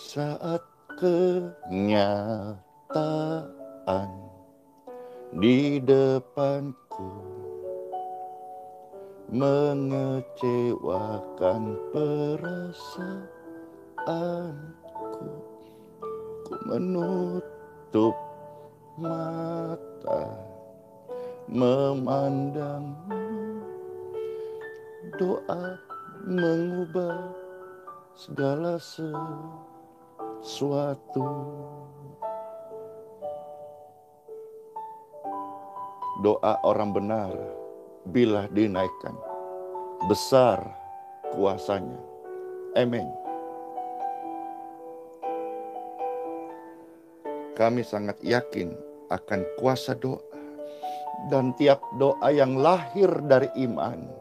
Saat kenyataan di depanku mengecewakan perasaanku, ku menutup mata memandangmu. Doa mengubah segala sesuatu. Doa orang benar bila dinaikkan, besar kuasanya. Amin. Kami sangat yakin akan kuasa doa, dan tiap doa yang lahir dari iman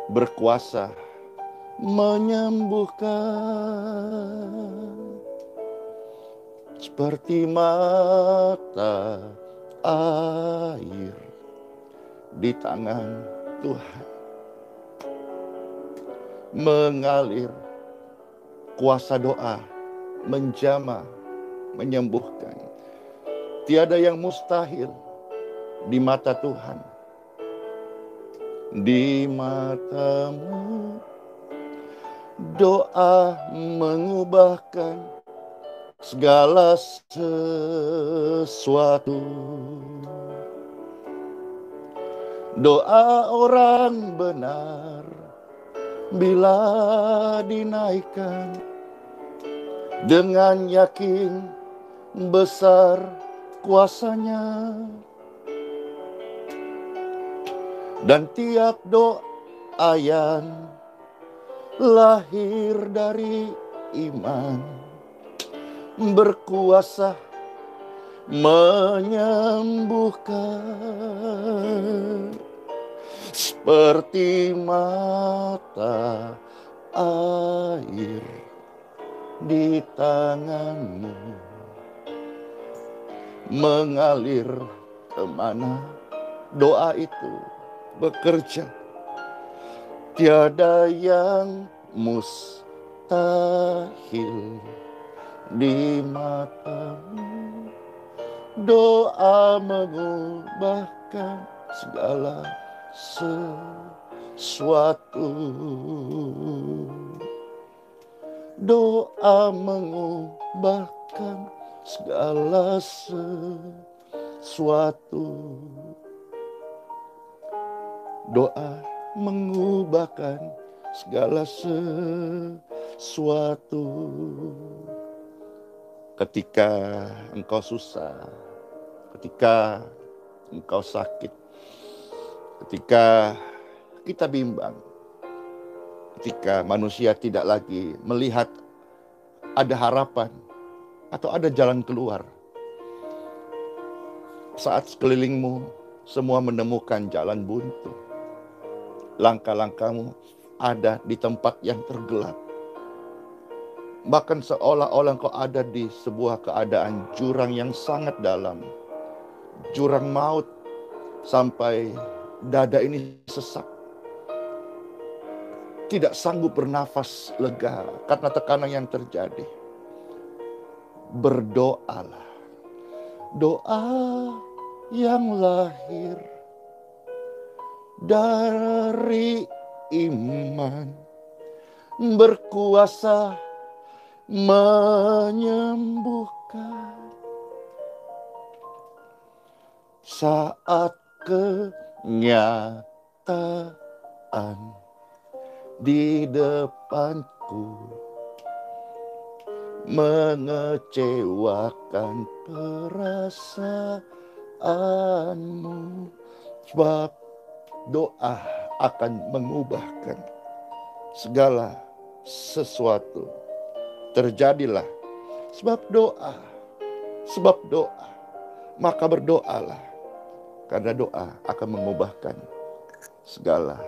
berkuasa menyembuhkan seperti mata air di tangan Tuhan. Mengalir kuasa doa, menjamah, menyembuhkan. Tiada yang mustahil di mata Tuhan. Di matamu doa mengubahkan segala sesuatu. Doa orang benar bila dinaikkan dengan yakin besar kuasanya. Dan tiap doa yang lahir dari iman berkuasa menyembuhkan seperti mata air di tanganmu, mengalir kemana doa itu bekerja. Tiada yang mustahil di matamu. Doa mengubahkan segala sesuatu. Doa mengubahkan segala sesuatu. Doa mengubahkan segala sesuatu. Ketika engkau susah, ketika engkau sakit, ketika kita bimbang, ketika manusia tidak lagi melihat ada harapan atau ada jalan keluar, saat sekelilingmu semua menemukan jalan buntu, langkah-langkahmu ada di tempat yang tergelap, bahkan seolah-olah engkau ada di sebuah keadaan jurang yang sangat dalam, jurang maut, sampai dada ini sesak, tidak sanggup bernafas lega karena tekanan yang terjadi. Berdoalah. Doa yang lahir dari iman berkuasa menyembuhkan saat kenyataan di depanku mengecewakan perasaanmu. Sebab doa akan mengubahkan segala sesuatu. Terjadilah sebab doa, maka berdoalah, karena doa akan mengubahkan segala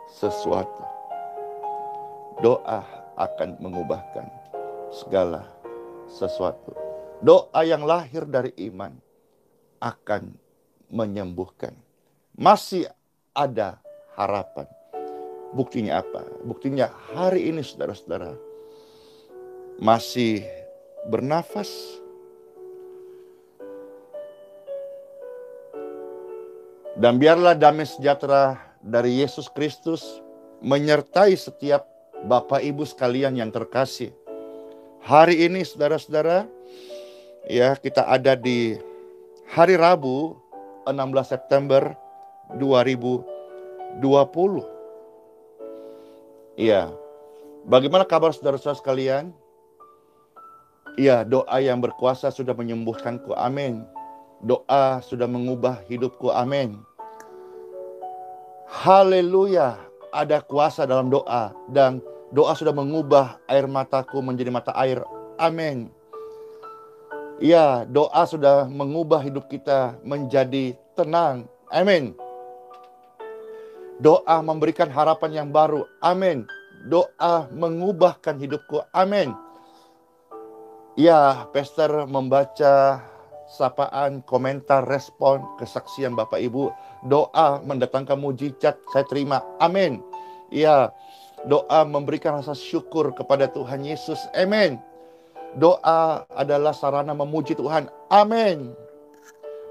sesuatu. Doa akan mengubahkan segala sesuatu. Doa yang lahir dari iman akan menyembuhkan. Masih ada harapan. Buktinya apa? Buktinya hari ini saudara-saudara masih bernafas. Dan biarlah damai sejahtera dari Yesus Kristus menyertai setiap Bapak Ibu sekalian yang terkasih. Hari ini saudara-saudara, ya, kita ada di hari Rabu 16 September 2020. Ya, bagaimana kabar saudara-saudara sekalian? Ya, doa yang berkuasa sudah menyembuhkanku, amin. Doa sudah mengubah hidupku, amin. Haleluya, ada kuasa dalam doa. Dan doa sudah mengubah air mataku menjadi mata air, amin. Ya, doa sudah mengubah hidup kita menjadi tenang, amin. Doa memberikan harapan yang baru, amin. Doa mengubahkan hidupku, amin. Ya, Pastor membaca sapaan, komentar, respon, kesaksian Bapak Ibu. Doa mendatangkan mujizat, saya terima, amin. Ya, doa memberikan rasa syukur kepada Tuhan Yesus, amin. Doa adalah sarana memuji Tuhan, amin.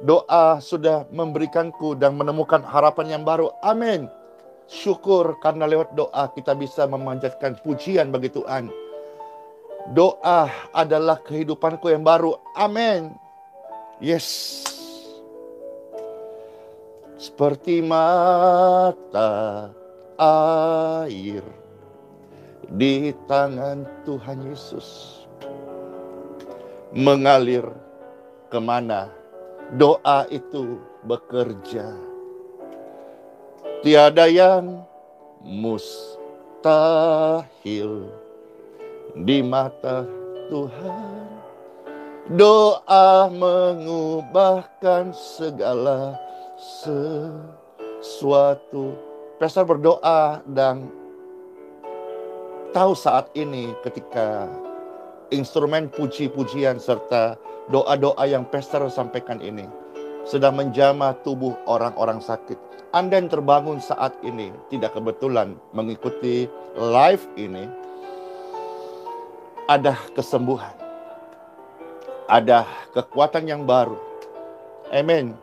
Doa sudah memberikanku dan menemukan harapan yang baru, amin. Syukur karena lewat doa kita bisa memanjatkan pujian bagi Tuhan. Doa adalah kehidupanku yang baru, amin. Yes. Seperti mata air di tangan Tuhan Yesus mengalir kemana doa itu bekerja. Tiada yang mustahil di mata Tuhan. Doa mengubahkan segala sesuatu. Pastor berdoa dan tahu saat ini ketika instrumen puji-pujian serta doa-doa yang Pastor sampaikan ini sedang menjamah tubuh orang-orang sakit. Anda yang terbangun saat ini tidak kebetulan mengikuti live ini, ada kesembuhan, ada kekuatan yang baru, amin.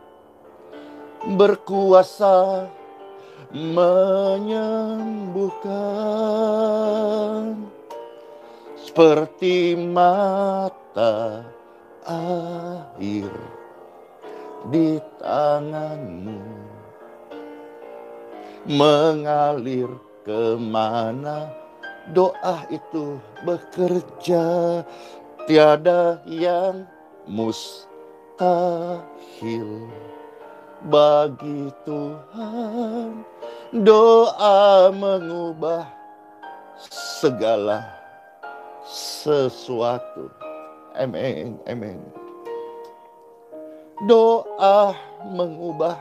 Berkuasa menyembuhkan seperti mata air di tanganmu mengalir kemana doa itu bekerja. Tiada yang mustahil bagi Tuhan. Doa mengubah segala sesuatu, amin, amin. Doa mengubah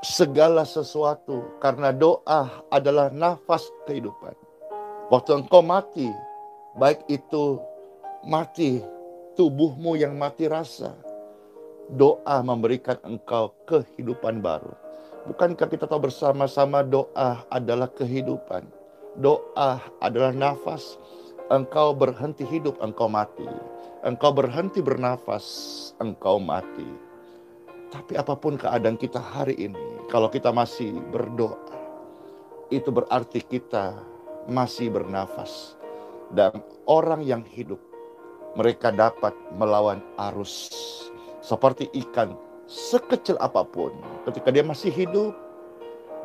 segala sesuatu karena doa adalah nafas kehidupan. Waktu engkau mati, baik itu mati tubuhmu yang mati rasa, doa memberikan engkau kehidupan baru. Bukankah kita tahu bersama-sama doa adalah kehidupan? Doa adalah nafas. Engkau berhenti hidup, engkau mati. Engkau berhenti bernafas, engkau mati. Tapi apapun keadaan kita hari ini, kalau kita masih berdoa, itu berarti kita masih bernafas. Dan orang yang hidup, mereka dapat melawan arus. Seperti ikan, sekecil apapun, ketika dia masih hidup,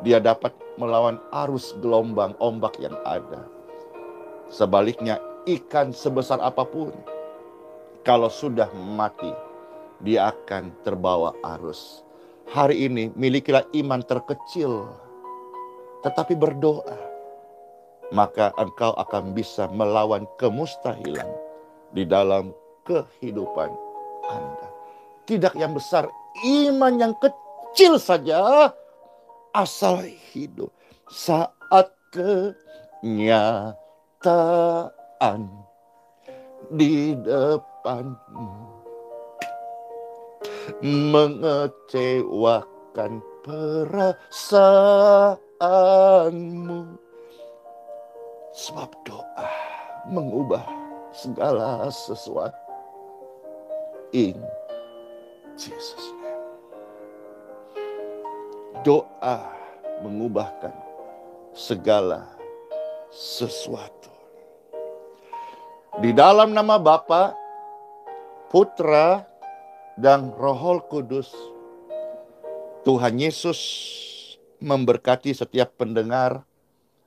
dia dapat melawan arus gelombang ombak yang ada. Sebaliknya, ikan sebesar apapun, kalau sudah mati, dia akan terbawa arus. Hari ini milikilah iman terkecil, tetapi berdoa, maka engkau akan bisa melawan kemustahilan di dalam kehidupan Anda. Tidak yang besar, iman yang kecil saja, asal hidup saat kenyataan di depanmu mengecewakan perasaan. kemuliaan-Mu. Sebab doa mengubah segala sesuatu. In Jesus' name. Doa mengubahkan segala sesuatu. Di dalam nama Bapa, Putra, dan Roh Kudus, Tuhan Yesus memberkati setiap pendengar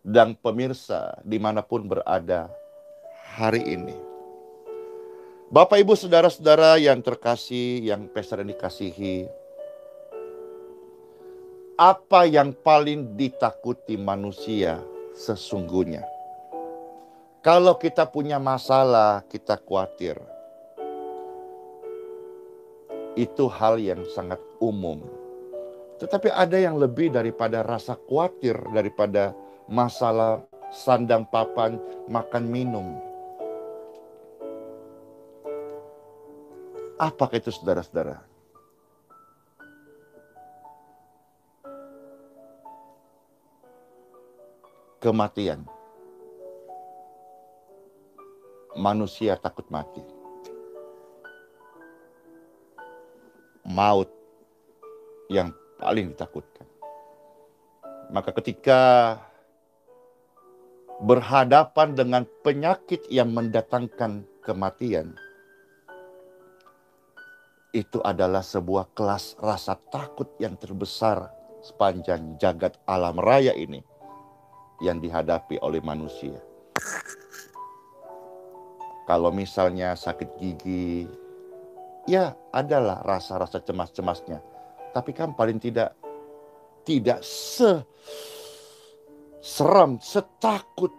dan pemirsa dimanapun berada hari ini. Bapak, Ibu, Saudara-saudara yang terkasih, yang Pastor dikasihi, apa yang paling ditakuti manusia sesungguhnya? Kalau kita punya masalah, kita khawatir. Itu hal yang sangat umum. Tetapi ada yang lebih daripada rasa khawatir, daripada masalah sandang papan, makan minum. Apakah itu, saudara-saudara? Kematian. Manusia takut mati. Maut yang paling ditakutkan. Maka ketika berhadapan dengan penyakit yang mendatangkan kematian, itu adalah sebuah kelas rasa takut yang terbesar sepanjang jagat alam raya ini yang dihadapi oleh manusia. Kalau misalnya sakit gigi, ya adalah rasa-rasa cemas-cemasnya. Tapi kan paling tidak seram, setakut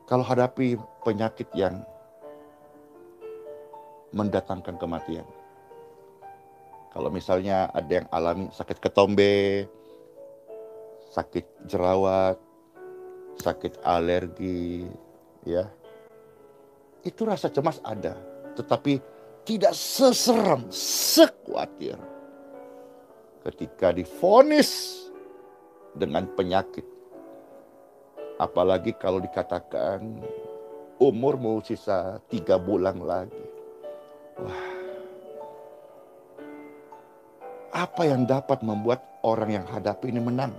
kalau hadapi penyakit yang mendatangkan kematian. Kalau misalnya ada yang alami sakit ketombe, sakit jerawat, sakit alergi, ya, itu rasa cemas ada, tetapi tidak seseram, sekhawatir ketika divonis dengan penyakit. Apalagi kalau dikatakan umurmu sisa 3 bulan lagi. Wah, apa yang dapat membuat orang yang hadapi ini menang?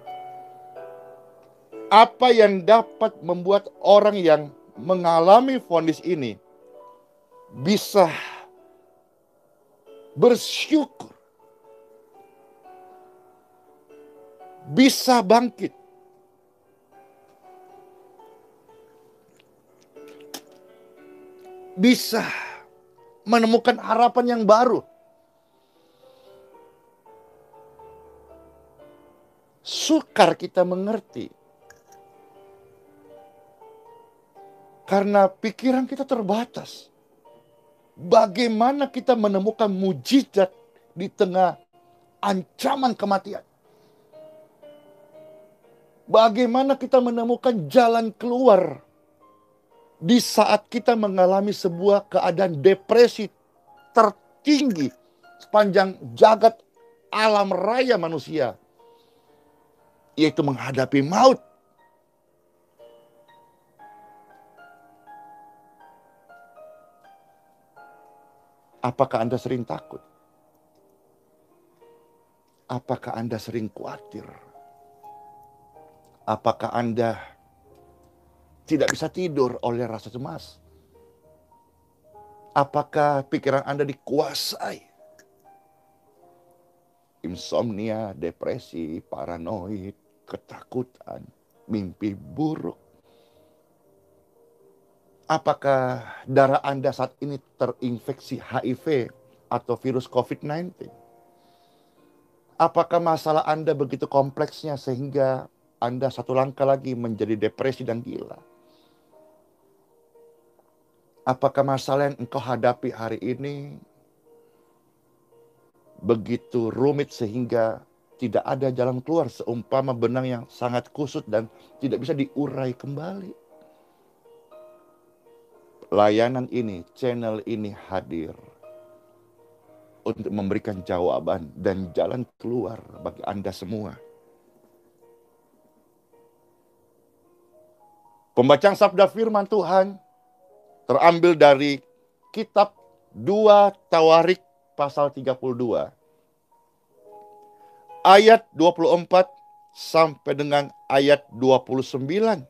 Apa yang dapat membuat orang yang mengalami vonis ini bisa bersyukur, bisa bangkit, bisa menemukan harapan yang baru? Sukar kita mengerti, karena pikiran kita terbatas. Bagaimana kita menemukan mujizat di tengah ancaman kematian? Bagaimana kita menemukan jalan keluar di saat kita mengalami sebuah keadaan depresi tertinggi sepanjang jagat alam raya manusia, yaitu menghadapi maut? Apakah Anda sering takut? Apakah Anda sering khawatir? Apakah Anda tidak bisa tidur oleh rasa cemas? Apakah pikiran Anda dikuasai insomnia, depresi, paranoid, ketakutan, mimpi buruk? Apakah darah Anda saat ini terinfeksi HIV atau virus COVID-19? Apakah masalah Anda begitu kompleksnya sehingga Anda satu langkah lagi menjadi depresi dan gila? Apakah masalah yang engkau hadapi hari ini begitu rumit sehingga tidak ada jalan keluar, seumpama benang yang sangat kusut dan tidak bisa diurai kembali? Layanan ini, channel ini hadir untuk memberikan jawaban dan jalan keluar bagi Anda semua. Pembacaan sabda firman Tuhan terambil dari kitab 2 Tawarik pasal 32. Ayat 24 sampai dengan ayat 29.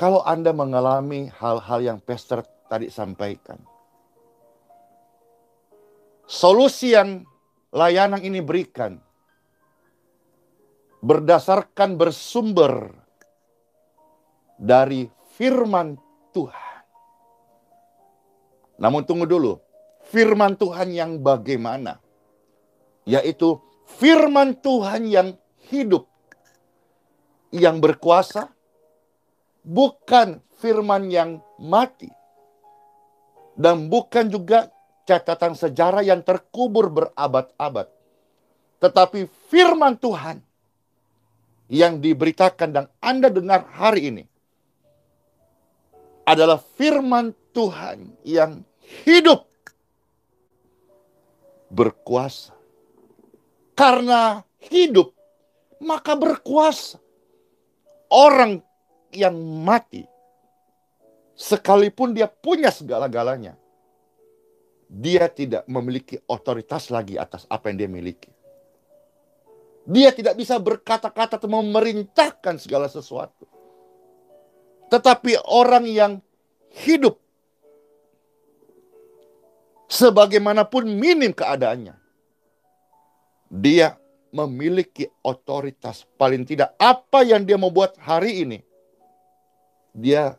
Kalau Anda mengalami hal-hal yang Pastor tadi sampaikan, solusi yang layanan ini berikan berdasarkan bersumber dari firman Tuhan. Namun tunggu dulu, firman Tuhan yang bagaimana? Yaitu firman Tuhan yang hidup, yang berkuasa, bukan firman yang mati. Dan bukan juga catatan sejarah yang terkubur berabad-abad. Tetapi firman Tuhan yang diberitakan dan Anda dengar hari ini adalah firman Tuhan yang hidup, berkuasa. Karena hidup, maka berkuasa. Orang yang mati, sekalipun dia punya segala-galanya, dia tidak memiliki otoritas lagi atas apa yang dia miliki. Dia tidak bisa berkata-kata atau memerintahkan segala sesuatu. Tetapi orang yang hidup, sebagaimanapun minim keadaannya, dia memiliki otoritas. Paling tidak apa yang dia mau buat hari ini, dia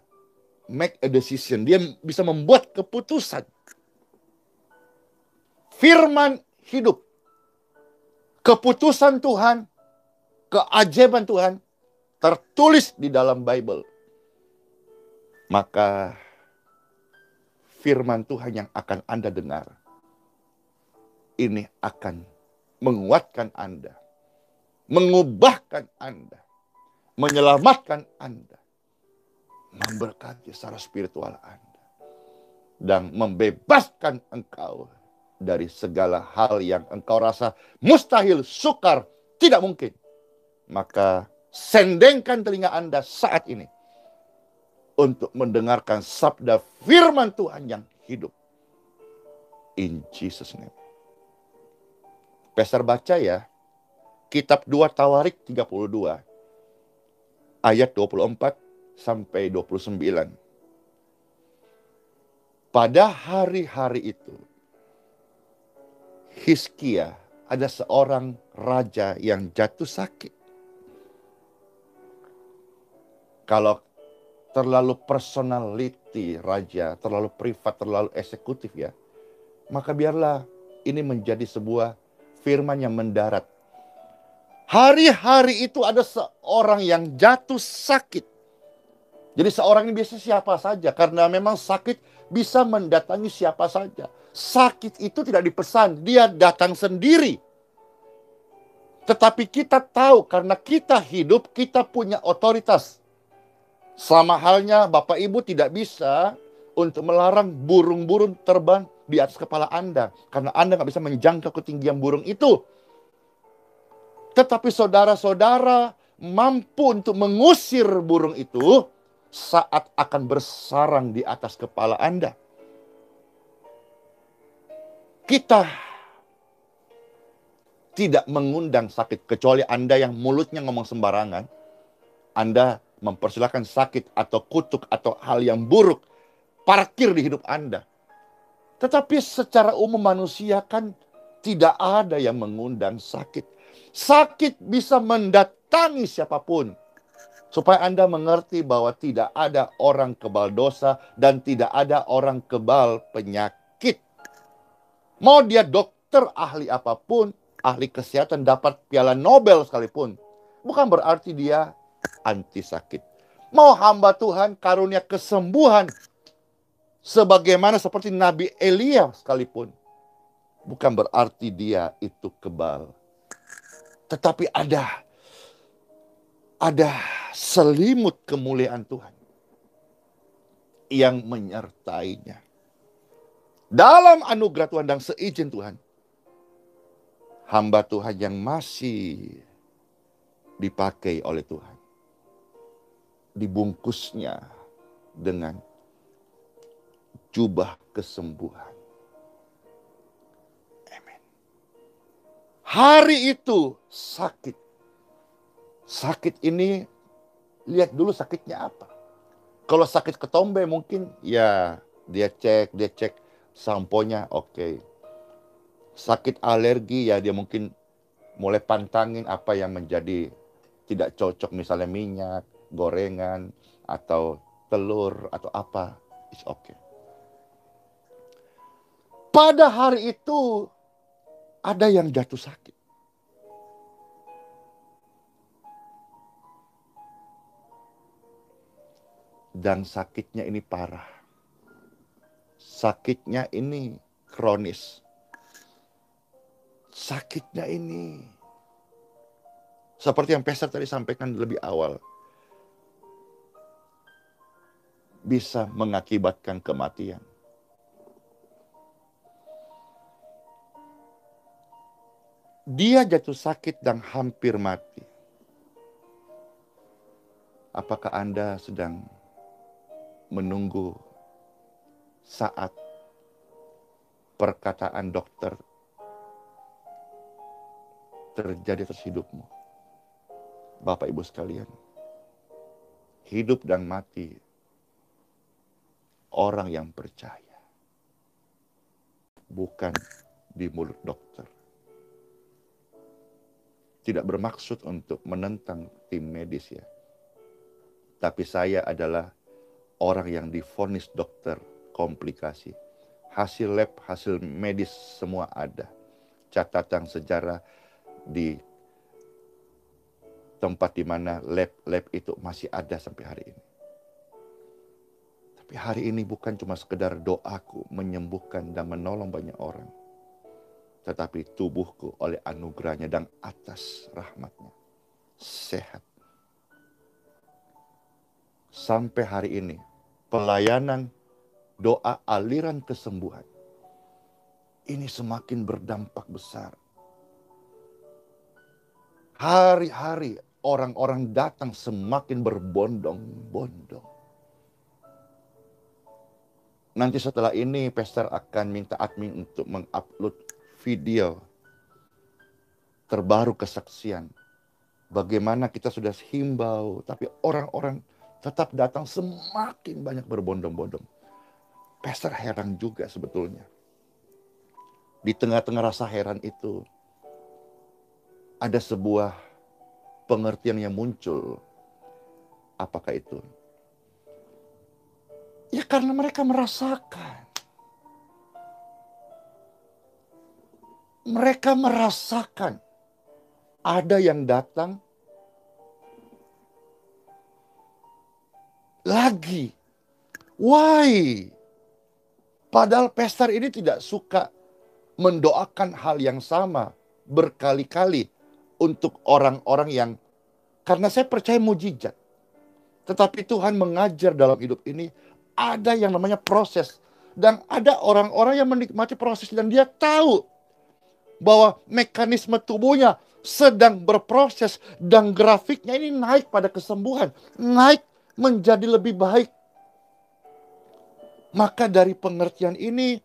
make a decision. Dia bisa membuat keputusan. Firman hidup. Keputusan Tuhan, keajaiban Tuhan tertulis di dalam Bible. Maka firman Tuhan yang akan Anda dengar, ini akan menguatkan Anda, mengubahkan Anda, menyelamatkan Anda, memberkati secara spiritual Anda, dan membebaskan engkau dari segala hal yang engkau rasa mustahil, sukar, tidak mungkin. Maka sendengkan telinga Anda saat ini untuk mendengarkan sabda firman Tuhan yang hidup. In Jesus' name. Pastor baca ya, kitab 2 Tawarik 32, ayat 24 sampai 29. Pada hari-hari itu, Hizkia, ada seorang raja yang jatuh sakit. Kalau terlalu personality raja, terlalu privat, terlalu eksekutif ya, maka biarlah ini menjadi sebuah firman yang mendarat. Hari-hari itu ada seorang yang jatuh sakit. Jadi seorang ini biasa siapa saja, karena memang sakit bisa mendatangi siapa saja. Sakit itu tidak dipesan, dia datang sendiri. Tetapi kita tahu karena kita hidup, kita punya otoritas. Sama halnya Bapak Ibu tidak bisa untuk melarang burung-burung terbang di atas kepala Anda. Karena Anda nggak bisa menjangkau ketinggian burung itu. Tetapi saudara-saudara mampu untuk mengusir burung itu saat akan bersarang di atas kepala Anda. Kita tidak mengundang sakit, kecuali Anda yang mulutnya ngomong sembarangan. Anda mempersilahkan sakit atau kutuk atau hal yang buruk parkir di hidup Anda. Tetapi secara umum manusia kan tidak ada yang mengundang sakit. Sakit bisa mendatangi siapapun. Supaya Anda mengerti bahwa tidak ada orang kebal dosa dan tidak ada orang kebal penyakit. Mau dia dokter, ahli apapun, ahli kesehatan, dapat piala Nobel sekalipun, bukan berarti dia anti sakit. Mau hamba Tuhan karunia kesembuhan, sebagaimana seperti Nabi Elia sekalipun, bukan berarti dia itu kebal. Tetapi ada selimut kemuliaan Tuhan yang menyertainya. Dalam anugerah Tuhan dan seizin Tuhan, hamba Tuhan yang masih dipakai oleh Tuhan, dibungkusnya dengan jubah kesembuhan. Amin. Hari itu sakit. Sakit ini, lihat dulu sakitnya apa. Kalau sakit ketombe mungkin ya dia cek samponya oke. Sakit alergi ya dia mungkin mulai pantangin apa yang menjadi tidak cocok, misalnya minyak, gorengan, atau telur, atau apa. It's okay. Pada hari itu ada yang jatuh sakit. Dan sakitnya ini parah. Sakitnya ini kronis. Sakitnya ini seperti yang Pastor tadi sampaikan lebih awal, bisa mengakibatkan kematian. Dia jatuh sakit dan hampir mati. Apakah Anda sedang menunggu saat perkataan dokter terjadi atas hidupmu? Bapak Ibu sekalian, hidup dan mati orang yang percaya, bukan di mulut dokter. Tidak bermaksud untuk menentang tim medis ya. Tapi saya adalah orang yang divonis dokter komplikasi. Hasil lab, hasil medis semua ada. Catatan sejarah di tempat di mana lab itu masih ada sampai hari ini. Tapi hari ini bukan cuma sekedar doaku menyembuhkan dan menolong banyak orang. Tetapi tubuhku oleh anugerahnya dan atas rahmatnya sehat. Sampai hari ini pelayanan doa aliran kesembuhan ini semakin berdampak besar. Hari-hari orang-orang datang semakin berbondong-bondong. Nanti setelah ini Pastor akan minta admin untuk mengupload video terbaru kesaksian. Bagaimana kita sudah himbau, tapi orang-orang tetap datang semakin banyak berbondong-bondong. Pastor heran juga sebetulnya. Di tengah-tengah rasa heran itu, ada sebuah pengertian yang muncul. Apakah itu? Ya karena mereka merasakan. Mereka merasakan ada yang datang lagi. Why? Padahal pastor ini tidak suka mendoakan hal yang sama berkali-kali untuk orang-orang yang, karena saya percaya mujizat. Tetapi Tuhan mengajar dalam hidup ini ada yang namanya proses. Dan ada orang-orang yang menikmati proses dan dia tahu bahwa mekanisme tubuhnya sedang berproses dan grafiknya ini naik pada kesembuhan, naik menjadi lebih baik. Maka dari pengertian ini,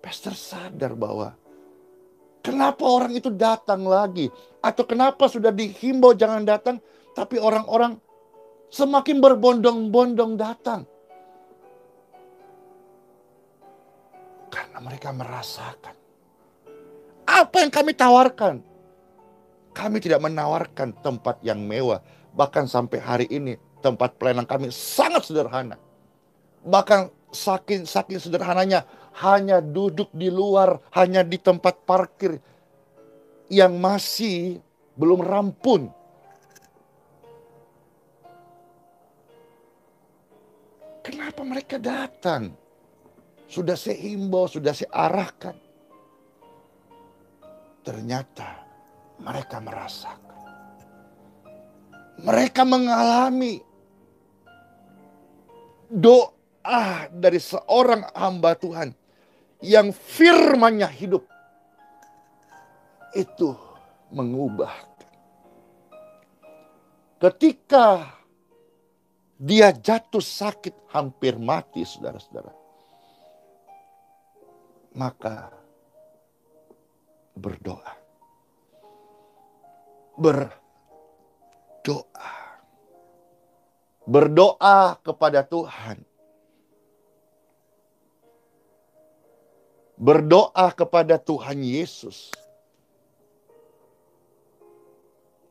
pastor sadar bahwa kenapa orang itu datang lagi, atau kenapa sudah dihimbau jangan datang, tapi orang-orang semakin berbondong-bondong datang. Karena mereka merasakan apa yang kami tawarkan. Kami tidak menawarkan tempat yang mewah. Bahkan sampai hari ini tempat pelayanan kami sangat sederhana. Bahkan saking sederhananya hanya duduk di luar, hanya di tempat parkir yang masih belum rampung. Kenapa mereka datang? Sudah saya himbau, sudah saya arahkan. Ternyata mereka merasakan. Mereka mengalami doa dari seorang hamba Tuhan yang firman-Nya hidup, itu mengubah. Ketika dia jatuh sakit hampir mati, saudara-saudara, maka berdoa. Berdoa kepada Tuhan. Berdoa kepada Tuhan Yesus.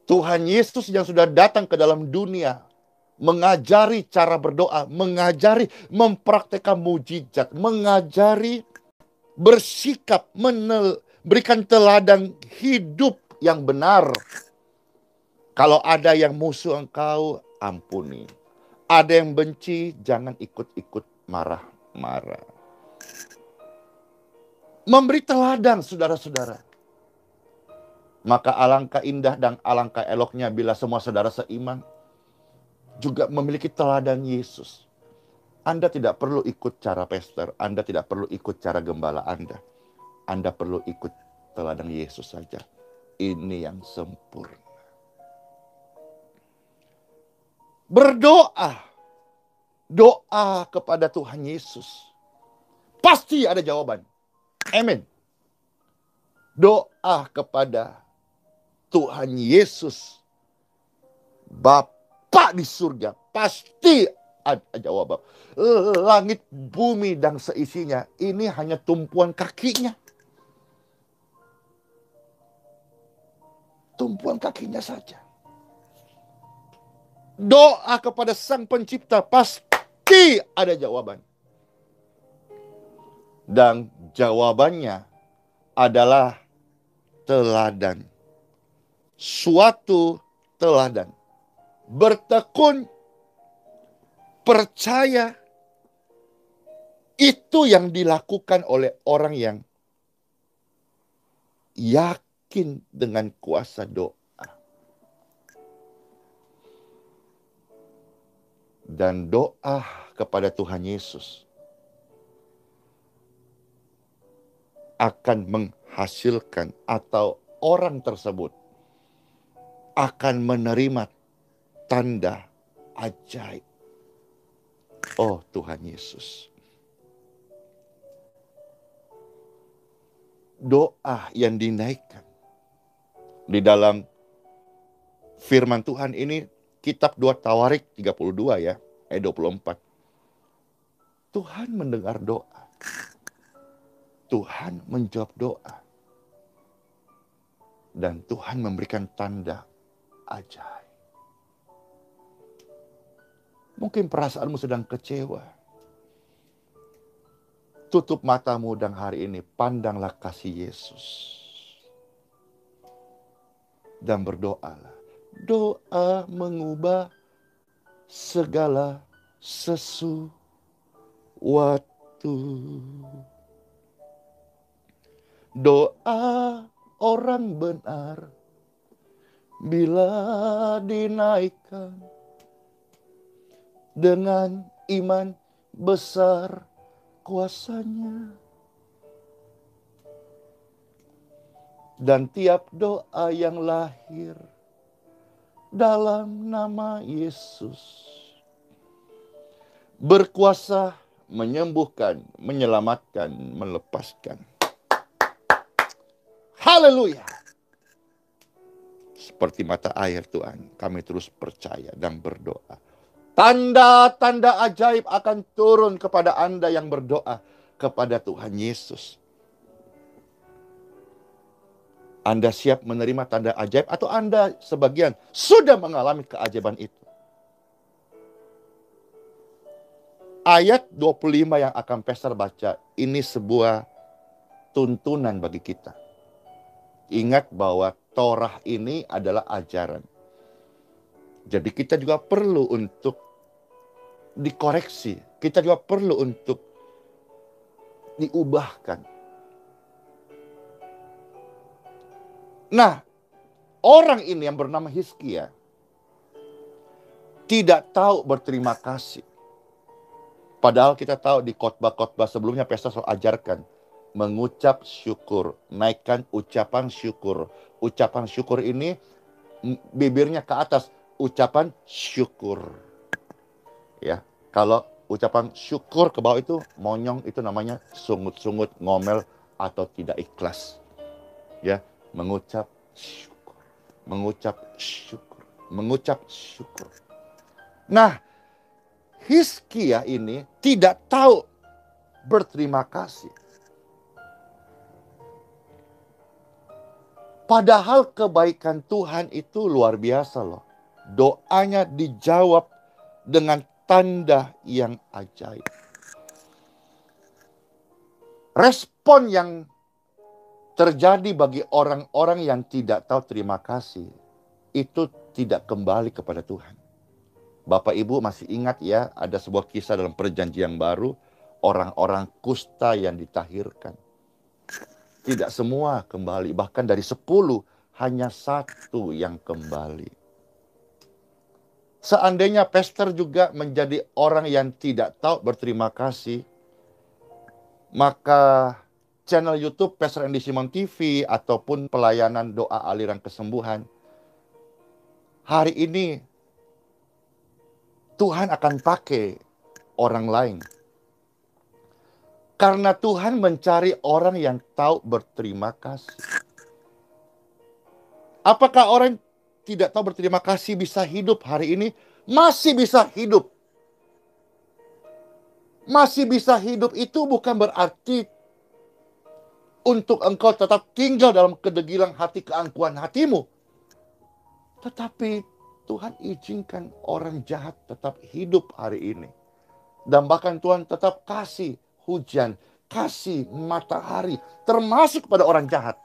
Tuhan Yesus yang sudah datang ke dalam dunia, mengajari cara berdoa, mengajari mempraktekkan mujizat, mengajari bersikap, berikan teladan hidup yang benar. Kalau ada yang musuh engkau, ampuni. Ada yang benci, jangan ikut-ikut marah-marah. Memberi teladan, saudara-saudara. Maka alangkah indah dan alangkah eloknya bila semua saudara seiman juga memiliki teladan Yesus. Anda tidak perlu ikut cara pastor, Anda tidak perlu ikut cara gembala Anda. Anda perlu ikut teladan Yesus saja. Ini yang sempurna. Berdoa. Doa kepada Tuhan Yesus. Pasti ada jawaban. Amin. Doa kepada Tuhan Yesus, Bapa di surga, pasti ada jawaban. Langit, bumi, dan seisinya, ini hanya tumpuan kakinya. Tumpuan kakinya saja. Doa kepada Sang Pencipta, pasti ada jawaban. Dan jawabannya adalah teladan. Suatu teladan. Bertekun, percaya, itu yang dilakukan oleh orang yang yakin dengan kuasa doa. Dan doa kepada Tuhan Yesus akan menghasilkan, atau orang tersebut akan menerima tanda ajaib. Oh Tuhan Yesus. Doa yang dinaikkan di dalam firman Tuhan ini, kitab 2 Tawarik 32 ya, ayat 24. Tuhan mendengar doa. Tuhan menjawab doa. Dan Tuhan memberikan tanda ajaib. Mungkin perasaanmu sedang kecewa. Tutup matamu dan hari ini pandanglah kasih Yesus. Dan berdoalah. Doa mengubah segala sesuatu. Doa orang benar bila dinaikkan dengan iman besar kuasanya. Dan tiap doa yang lahir dalam nama Yesus berkuasa menyembuhkan, menyelamatkan, melepaskan. Haleluya. Seperti mata air Tuhan, kami terus percaya dan berdoa. Tanda-tanda ajaib akan turun kepada Anda yang berdoa kepada Tuhan Yesus. Anda siap menerima tanda ajaib, atau Anda sebagian sudah mengalami keajaiban itu? Ayat 25 yang akan Pastor baca, ini sebuah tuntunan bagi kita. Ingat bahwa Torah ini adalah ajaran. Jadi kita juga perlu untuk dikoreksi. Kita juga perlu untuk diubahkan. Nah, orang ini yang bernama Hizkia tidak tahu berterima kasih. Padahal kita tahu di khotbah-khotbah sebelumnya Pastor selalu ajarkan mengucap syukur, naikkan ucapan syukur. Ucapan syukur ini bibirnya ke atas, ucapan syukur. Ya, kalau ucapan syukur ke bawah itu monyong, itu namanya sungut-sungut, ngomel atau tidak ikhlas. Ya, mengucap syukur, mengucap syukur, mengucap syukur. Nah, Hizkia ini tidak tahu berterima kasih. Padahal kebaikan Tuhan itu luar biasa loh. Doanya dijawab dengan tanda yang ajaib. Respon yang terjadi bagi orang-orang yang tidak tahu terima kasih itu tidak kembali kepada Tuhan. Bapak Ibu masih ingat ya, ada sebuah kisah dalam Perjanjian Baru, orang-orang kusta yang ditahirkan. Tidak semua kembali, bahkan dari 10 hanya 1 yang kembali. Seandainya pastor juga menjadi orang yang tidak tahu berterima kasih, maka channel YouTube Pastor Andy Simon TV ataupun pelayanan doa aliran kesembuhan, hari ini Tuhan akan pakai orang lain. Karena Tuhan mencari orang yang tahu berterima kasih. Apakah orang tidak tahu berterima kasih bisa hidup hari ini? Masih bisa hidup. Masih bisa hidup itu bukan berarti untuk engkau tetap tinggal dalam kedegilan hati, keangkuhan hatimu. Tetapi Tuhan izinkan orang jahat tetap hidup hari ini. Dan bahkan Tuhan tetap kasih hujan, kasih matahari, termasuk pada orang jahat.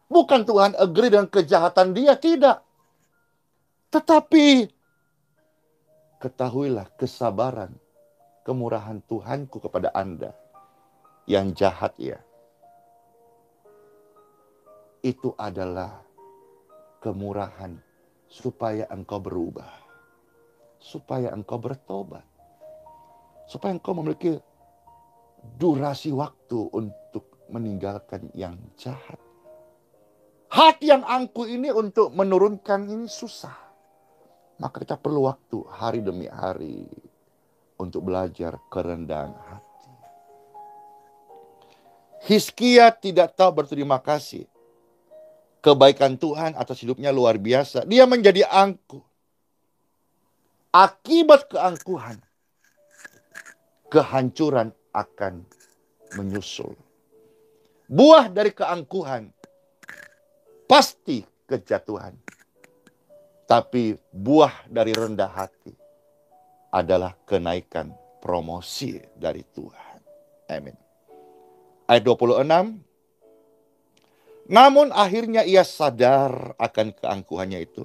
Bukan Tuhan agree dengan kejahatan dia, tidak. Tetapi ketahuilah kesabaran, kemurahan Tuhanku kepada Anda yang jahat ya. Itu adalah kemurahan supaya engkau berubah. Supaya engkau bertobat. Supaya engkau memiliki durasi waktu untuk meninggalkan yang jahat. Hati yang angkuh ini untuk menurunkan ini susah. Maka kita perlu waktu hari demi hari untuk belajar kerendahan hati. Hizkia tidak tahu berterima kasih. Kebaikan Tuhan atas hidupnya luar biasa. Dia menjadi angkuh. Akibat keangkuhan, kehancuran akan menyusul. Buah dari keangkuhan pasti kejatuhan. Tapi buah dari rendah hati adalah kenaikan, promosi dari Tuhan. Amin. Ayat 26. Namun akhirnya ia sadar akan keangkuhannya itu.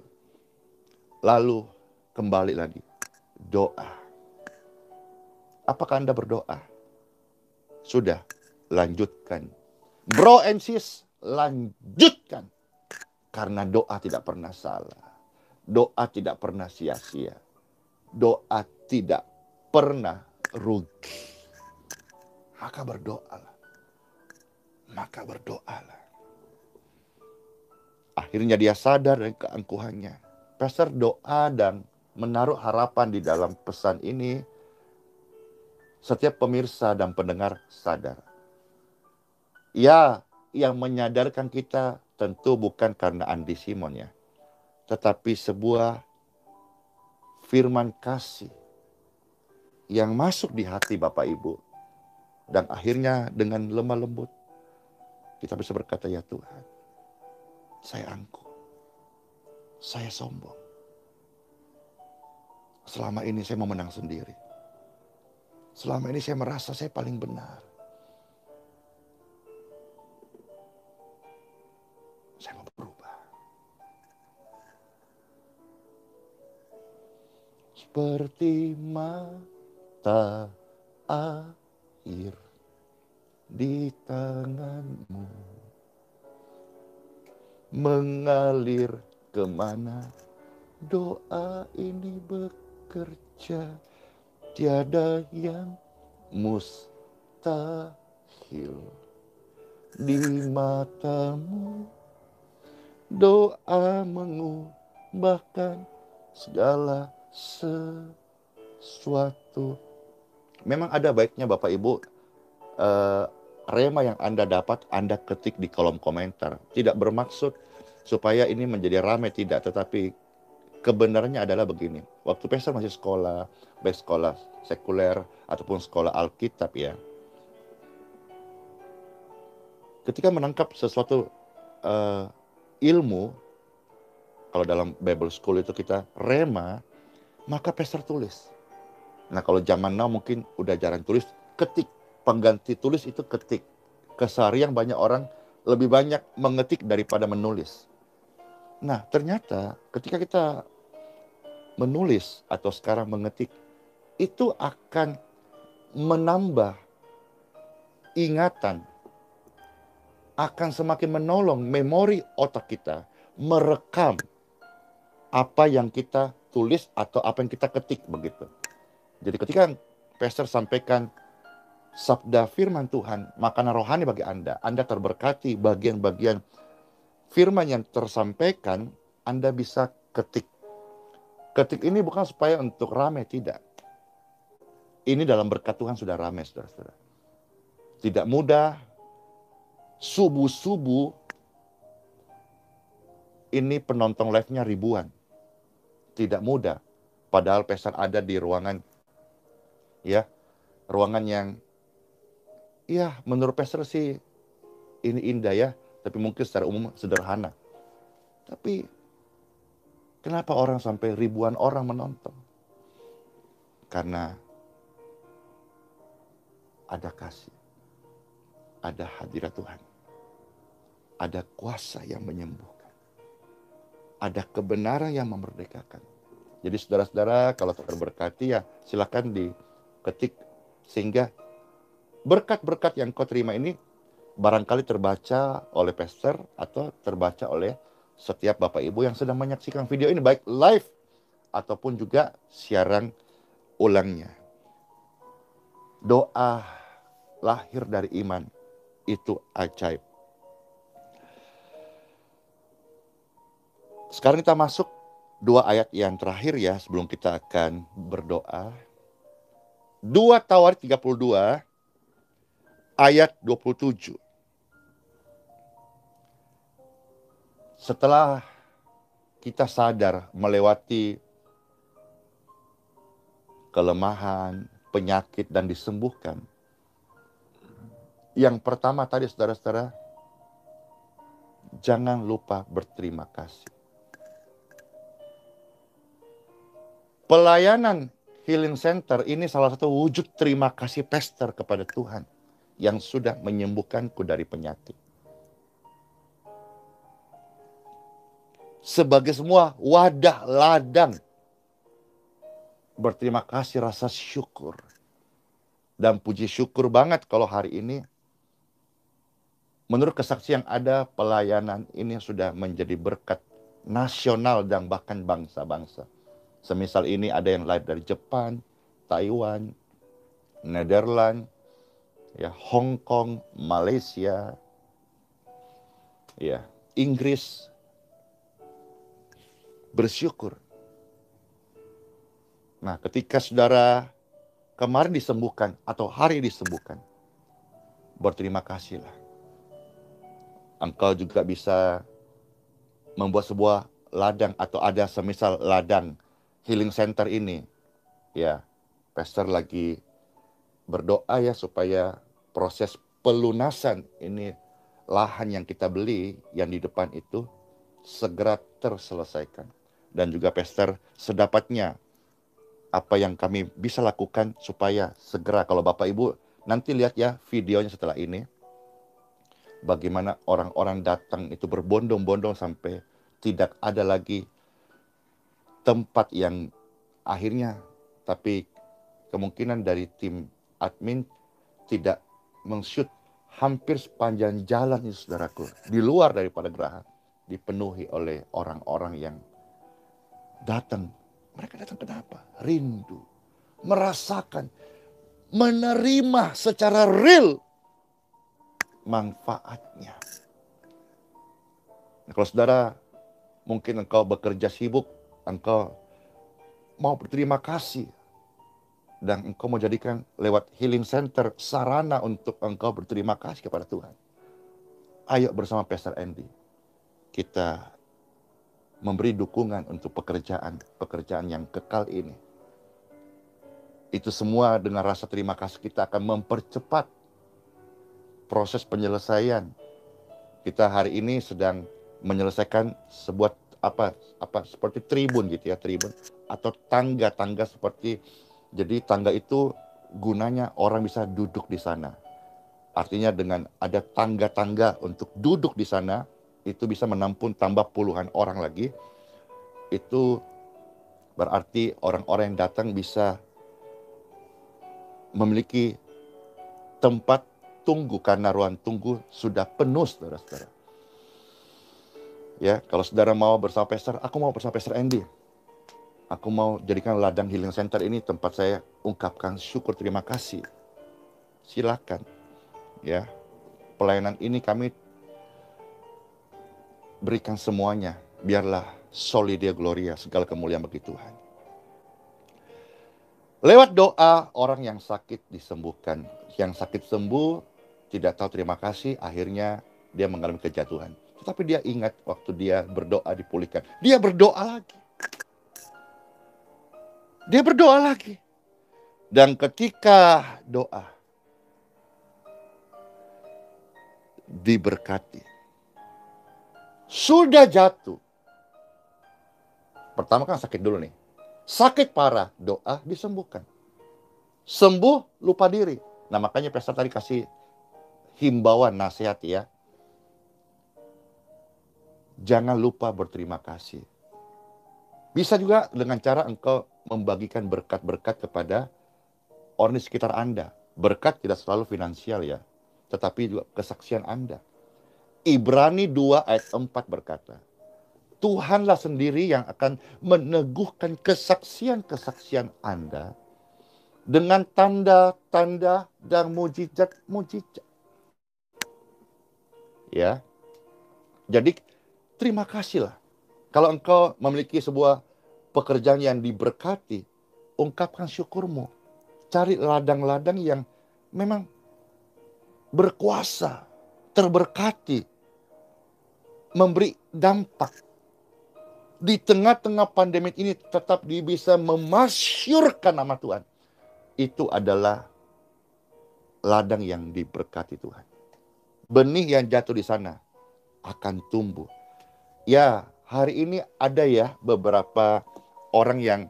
Lalu kembali lagi. Doa. Apakah Anda berdoa? Sudah, lanjutkan. Bro and sis, lanjutkan. Karena doa tidak pernah salah. Doa tidak pernah sia-sia. Doa tidak pernah rugi. Maka berdoalah. Maka berdoalah. Akhirnya dia sadar dari keangkuhannya. Pastor doa dan menaruh harapan di dalam pesan ini. Setiap pemirsa dan pendengar sadar. Ya, yang menyadarkan kita tentu bukan karena Andy Simon ya. Tetapi sebuah firman kasih yang masuk di hati Bapak Ibu. Dan akhirnya dengan lemah lembut kita bisa berkata, ya Tuhan, saya angkuh, saya sombong. Selama ini saya mau menang sendiri. Selama ini saya merasa saya paling benar. Saya mau berubah. Seperti mata air di tanganmu, mengalir kemana doa ini bekerja, tiada yang mustahil. Di matamu doa mengubahkan segala sesuatu. Memang ada baiknya Bapak Ibu, rema yang Anda dapat Anda ketik di kolom komentar. Tidak bermaksud supaya ini menjadi ramai, tidak. Tetapi kebenarannya adalah begini. Waktu pastor masih sekolah, baik sekolah sekuler ataupun sekolah Alkitab ya. Ketika menangkap sesuatu ilmu, kalau dalam Bible School itu kita rema, maka pastor tulis. Nah kalau zaman now mungkin udah jarang tulis, ketik. Pengganti tulis itu ketik. Keseharian banyak orang lebih banyak mengetik daripada menulis. Nah ternyata ketika kita menulis atau sekarang mengetik, itu akan menambah ingatan, akan semakin menolong memori otak kita merekam apa yang kita tulis atau apa yang kita ketik begitu. Jadi ketika pastor sampaikan sabda firman Tuhan, makanan rohani bagi Anda terberkati bagian-bagian firman yang tersampaikan, Anda bisa ketik. Ketik ini bukan supaya untuk ramai, tidak. Ini dalam berkat Tuhan sudah ramai, saudara-saudara. Tidak mudah. Subuh-subuh ini penonton live-nya ribuan. Tidak mudah. Padahal pastor ada di ruangan, ya, ruangan yang, ya, menurut pastor sih ini indah ya, tapi mungkin secara umum sederhana. Tapi kenapa orang sampai ribuan orang menonton? Karena ada kasih, ada hadirat Tuhan, ada kuasa yang menyembuhkan, ada kebenaran yang memerdekakan. Jadi saudara-saudara kalau terberkati ya silakan diketik, sehingga berkat-berkat yang kau terima ini barangkali terbaca oleh pastor atau terbaca oleh setiap Bapak Ibu yang sedang menyaksikan video ini, baik live ataupun juga siaran ulangnya. Doa lahir dari iman itu ajaib. Sekarang kita masuk 2 ayat yang terakhir ya sebelum kita akan berdoa. 2 Tawarik 32 ayat 27. Setelah kita sadar melewati kelemahan, penyakit dan disembuhkan. Yang pertama tadi saudara-saudara, jangan lupa berterima kasih. Pelayanan Healing Center ini salah satu wujud terima kasih pastor kepada Tuhan yang sudah menyembuhkanku dari penyakit. Sebagai semua wadah ladang berterima kasih, rasa syukur. Dan puji syukur banget kalau hari ini menurut kesaksian ada, pelayanan ini sudah menjadi berkat nasional dan bahkan bangsa-bangsa. Semisal ini ada yang live dari Jepang, Taiwan, Nederland, ya, Hong Kong, Malaysia, ya, Inggris. Bersyukur. Nah, ketika saudara kemarin disembuhkan atau hari disembuhkan, berterima kasihlah. Engkau juga bisa membuat sebuah ladang atau ada semisal ladang Healing Center ini. Ya, pastor lagi berdoa ya supaya proses pelunasan ini lahan yang kita beli yang di depan itu segera terselesaikan. Dan juga pastor sedapatnya apa yang kami bisa lakukan supaya segera, kalau Bapak Ibu nanti lihat ya videonya setelah ini, bagaimana orang-orang datang itu berbondong-bondong sampai tidak ada lagi tempat yang akhirnya, tapi kemungkinan dari tim admin tidak men-shoot hampir sepanjang jalan itu saudaraku, di luar daripada geraha, dipenuhi oleh orang-orang yang datang. Mereka datang kenapa? Rindu, merasakan, menerima secara real manfaatnya. Nah, kalau saudara mungkin engkau bekerja sibuk, engkau mau berterima kasih, dan engkau mau jadikan lewat healing center sarana untuk engkau berterima kasih kepada Tuhan. Ayo bersama Pastor Andy, kita memberi dukungan untuk pekerjaan yang kekal ini. Itu semua dengan rasa terima kasih kita akan mempercepat proses penyelesaian. Kita hari ini sedang menyelesaikan sebuah seperti tribun gitu ya, tribun atau tangga-tangga seperti, jadi tangga itu gunanya orang bisa duduk di sana. Artinya dengan ada tangga-tangga untuk duduk di sana, itu bisa menampung tambah puluhan orang lagi. Itu berarti orang-orang yang datang bisa memiliki tempat tunggu karena ruang tunggu sudah penuh, saudara-saudara. Ya, kalau saudara mau bersama Pastor, aku mau bersama Pastor Andy. Aku mau jadikan ladang healing center ini tempat saya ungkapkan syukur terima kasih. Silakan. Ya, pelayanan ini kami berikan semuanya. Biarlah soli Deo Gloria, segala kemuliaan bagi Tuhan. Lewat doa, orang yang sakit disembuhkan. Yang sakit sembuh, tidak tahu terima kasih, akhirnya dia mengalami kejatuhan. Tetapi dia ingat waktu dia berdoa dipulihkan. Dia berdoa lagi. Dia berdoa lagi. Dan ketika doa diberkati, sudah jatuh. Pertama kan sakit dulu nih. Sakit parah, doa disembuhkan. Sembuh, lupa diri. Nah makanya Pastor tadi kasih himbauan, nasihat ya. Jangan lupa berterima kasih. Bisa juga dengan cara engkau membagikan berkat-berkat kepada orang di sekitar Anda. Berkat tidak selalu finansial ya, tetapi juga kesaksian Anda. Ibrani 2 ayat 4 berkata, Tuhanlah sendiri yang akan meneguhkan kesaksian-kesaksian Anda dengan tanda-tanda dan mujizat-mujizat. Ya. Jadi terima kasihlah. Kalau engkau memiliki sebuah pekerjaan yang diberkati, ungkapkan syukurmu. Cari ladang-ladang yang memang berkuasa, terberkati, memberi dampak. Di tengah-tengah pandemi ini tetap bisa memasyurkan nama Tuhan. Itu adalah ladang yang diberkati Tuhan. Benih yang jatuh di sana akan tumbuh. Ya, hari ini ada ya beberapa orang yang